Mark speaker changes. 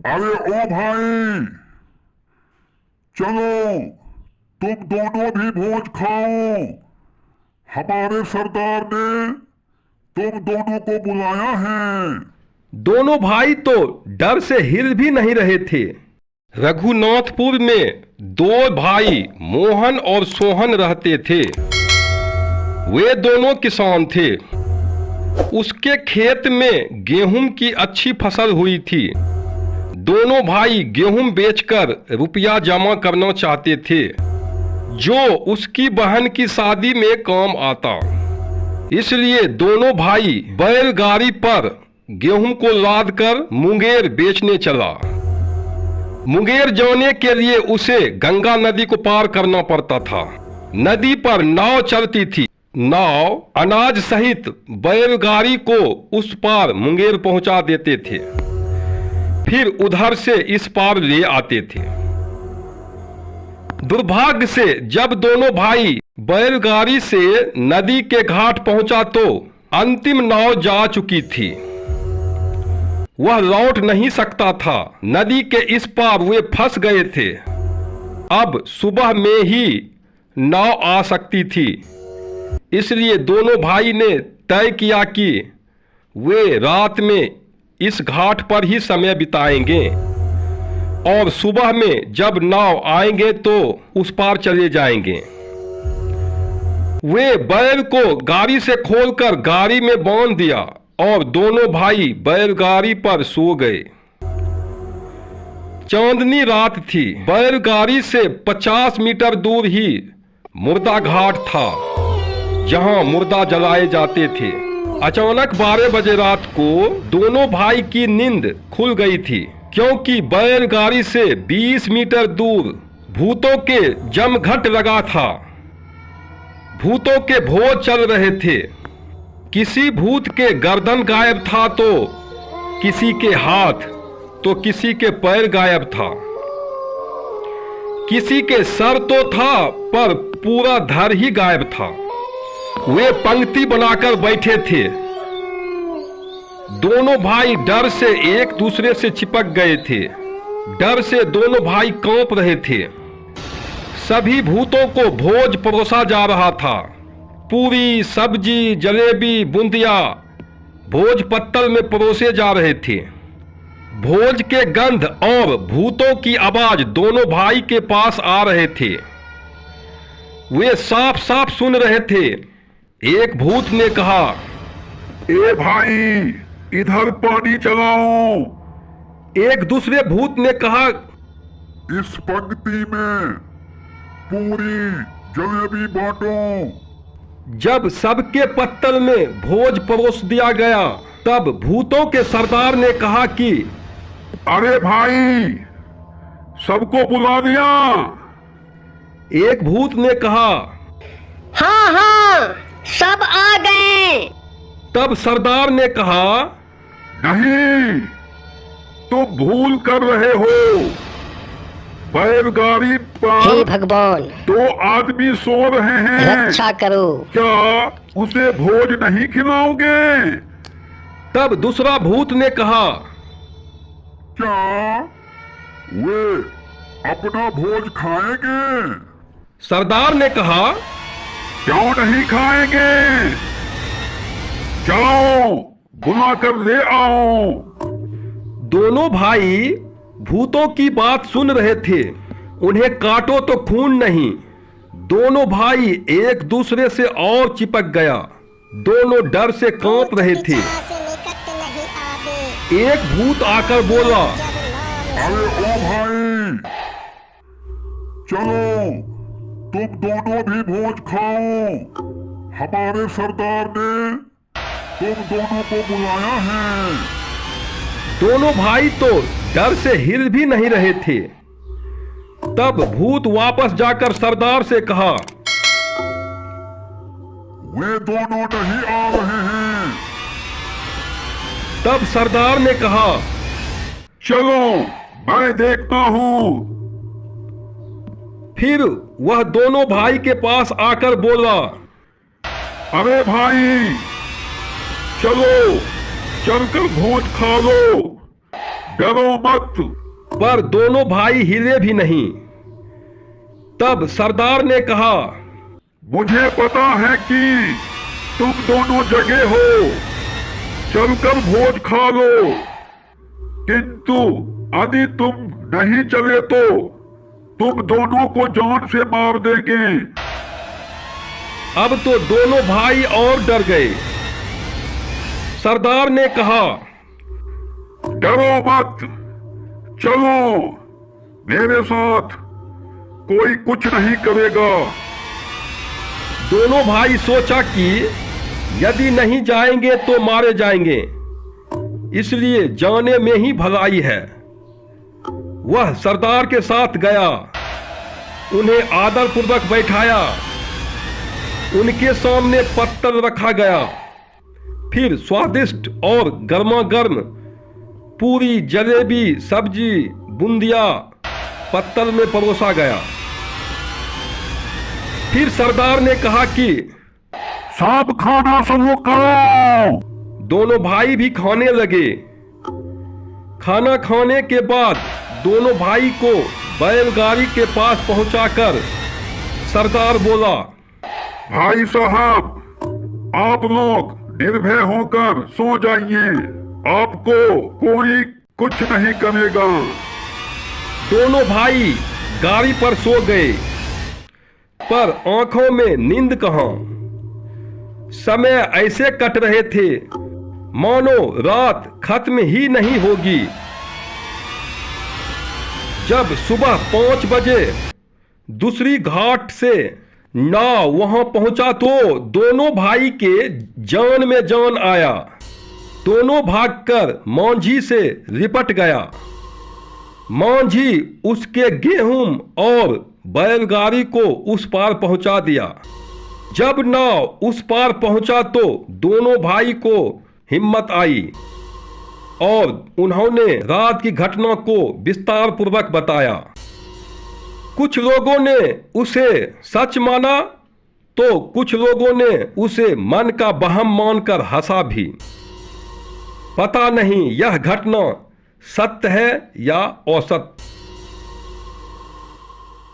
Speaker 1: अरे ओ भाई, चलो तुम दोनों भी भोज खाओ। हमारे सरदार ने तुम दोनों को बुलाया है।
Speaker 2: दोनों भाई तो डर से हिल भी नहीं रहे थे। रघुनाथपुर में दो भाई मोहन और सोहन रहते थे। वे दोनों किसान थे। उसके खेत में गेहूं की अच्छी फसल हुई थी। दोनों भाई गेहूं बेचकर रुपया जमा करना चाहते थे, जो उसकी बहन की शादी में काम आता। इसलिए दोनों भाई बैलगाड़ी पर गेहूं को लाद कर मुंगेर बेचने चला। मुंगेर जाने के लिए उसे गंगा नदी को पार करना पड़ता था। नदी पर नाव चलती थी। नाव अनाज सहित बैलगाड़ी को उस पार मुंगेर पहुंचा देते थे, फिर उधर से इस पार ले आते थे। दुर्भाग्य से जब दोनों भाई बैलगाड़ी से नदी के घाट पहुंचा तो अंतिम नाव जा चुकी थी। वह लौट नहीं सकता था। नदी के इस पार वे फंस गए थे। अब सुबह में ही नाव आ सकती थी। इसलिए दोनों भाई ने तय किया कि वे रात में इस घाट पर ही समय बिताएंगे और सुबह में जब नाव आएंगे तो उस पार चले जाएंगे। वे बैल को गाड़ी से खोलकर गाड़ी में बांध दिया और दोनों भाई बैलगाड़ी पर सो गए। चांदनी रात थी। बैलगाड़ी से 50 मीटर दूर ही मुर्दा घाट था, जहां मुर्दा जलाए जाते थे। अचानक 12 बजे रात को दोनों भाई की नींद खुल गई थी, क्योंकि बैलगाड़ी से 20 मीटर दूर भूतों के जमघट लगा था। भूतों के भोज चल रहे थे। किसी भूत के गर्दन गायब था तो किसी के हाथ, तो किसी के पैर गायब था। किसी के सर तो था पर पूरा धड़ ही गायब था। वे पंक्ति बनाकर बैठे थे। दोनों भाई डर से एक दूसरे से चिपक गए थे। डर से दोनों भाई कांप रहे थे। सभी भूतों को भोज परोसा जा रहा था। पूरी, सब्जी, जलेबी, बूंदिया भोज पत्तल में परोसे जा रहे थे। भोज के गंध और भूतों की आवाज दोनों भाई के पास आ रहे थे। वे साफ साफ सुन रहे थे। एक भूत ने कहा,
Speaker 1: ए भाई, इधर पानी चलाओ।
Speaker 2: एक दूसरे भूत ने कहा,
Speaker 1: इस पंक्ति में पूरी, जलेबी बांटो।
Speaker 2: जब सबके पत्तल में भोज परोस दिया गया, तब भूतों के सरदार ने कहा कि
Speaker 1: अरे भाई, सबको बुला दिया।
Speaker 2: एक भूत ने कहा,
Speaker 3: हाँ हाँ, सब आ गए।
Speaker 2: तब सरदार ने कहा,
Speaker 1: नहीं, तुम भूल कर रहे हो। बैलगाड़ी पर
Speaker 3: हे भगवान,
Speaker 1: 2 आदमी सो रहे हैं।
Speaker 3: रक्षा करो।
Speaker 1: क्या उसे भोज नहीं खिलाओगे?
Speaker 2: तब दूसरा भूत ने कहा,
Speaker 1: क्या वे अपना भोज खाएंगे?
Speaker 2: सरदार ने कहा,
Speaker 1: क्यों नहीं खाएंगे? चलो बुला कर ले आओ।
Speaker 2: दोनों भाई भूतों की बात सुन रहे थे। उन्हें काटो तो खून नहीं। दोनों भाई एक दूसरे से और चिपक गया। दोनों डर से कांप रहे थे। एक भूत आकर बोला,
Speaker 1: अरे ओ भाई, चलो तुम दोनों भी भोज खाओ। हमारे सरदार ने तुम दोनों को बुलाया है।
Speaker 2: दोनों भाई तो डर से हिल भी नहीं रहे थे। तब भूत वापस जाकर सरदार से कहा,
Speaker 1: वे दोनों नहीं आ रहे हैं।
Speaker 2: तब सरदार ने कहा,
Speaker 1: चलो मैं देखता हूं।
Speaker 2: फिर वह दोनों भाई के पास आकर बोला,
Speaker 1: अरे भाई, चलो चलकर भोज खा लो। डरो मत।
Speaker 2: पर दोनों भाई हिले भी नहीं। तब सरदार ने कहा,
Speaker 1: मुझे पता है कि तुम दोनों जगे हो, चलकर भोज खा लो, किंतु यदि तुम नहीं चले तो तुम दोनों को जान से मार देंगे।
Speaker 2: अब तो दोनों भाई और डर गए। सरदार ने कहा,
Speaker 1: डरो मत, चलो मेरे साथ, कोई कुछ नहीं करेगा।
Speaker 2: दोनों भाई सोचा कि यदि नहीं जाएंगे तो मारे जाएंगे, इसलिए जाने में ही भलाई है। वह सरदार के साथ गया, उन्हें आदरपूर्वक बैठाया, उनके सामने पत्तल रखा गया, फिर स्वादिष्ट और गर्मागर्म पूरी, जलेबी, सब्जी, बूंदिया पत्तल में परोसा गया। फिर सरदार ने कहा कि
Speaker 1: सब खाना शुरू करो।
Speaker 2: दोनों भाई भी खाने लगे। खाना खाने के बाद दोनों भाई को बैलगाड़ी के पास पहुंचाकर सरदार बोला,
Speaker 1: भाई साहब, आप लोग निर्भय होकर सो जाइए, आपको कोई कुछ नहीं करेगा।
Speaker 2: दोनों भाई गाड़ी पर सो गए, पर आंखों में नींद कहां। समय ऐसे कट रहे थे मानो रात खत्म ही नहीं होगी। जब सुबह 5 बजे दूसरी घाट से नाव वहां पहुंचा तो दोनों भाई के जान में जान आया। दोनों भागकर मांझी से लिपट गया। मांझी उसके गेहूं और बैलगाड़ी को उस पार पहुंचा दिया। जब नाव उस पार पहुंचा तो दोनों भाई को हिम्मत आई और उन्होंने रात की घटना को विस्तार पूर्वक बताया। कुछ लोगों ने उसे सच माना तो कुछ लोगों ने उसे मन का बहम मानकर हंसा भी। पता नहीं यह घटना सत्य है या असत्य।